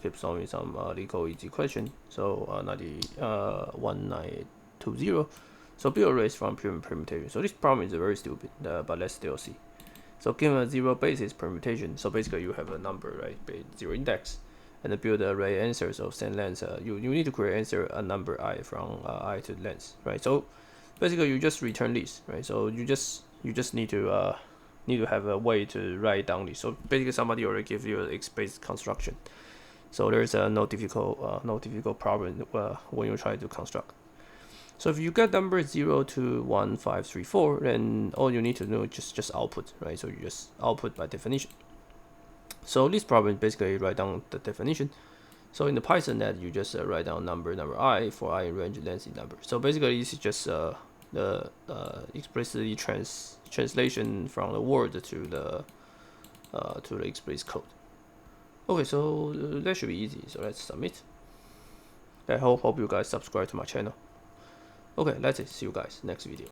keep solving some Leetcode easy question. So 1920. So build arrays from pure permutation. So this problem is very stupid, but let's still see. So given a zero basis permutation, so basically you have a number, right, zero index, and then build the array answer. So same length, you need to create answer a number I from I to length, right? So basically you just return this, right? So you just need to have a way to write down this. So basically somebody already give you an X-based construction. So there's no difficult problem when you try to construct. So if you get number 0 to 1, 5, 3, 4, then all you need to do is just output, right? So you just output by definition. So this problem basically write down the definition. So in the Python that you just write down number I for I in range length in number. So basically this is just the explicitly translation from the word to the explicit code. Okay, so that should be easy. So let's submit. I hope you guys subscribe to my channel. Okay, that's it. See you guys next video.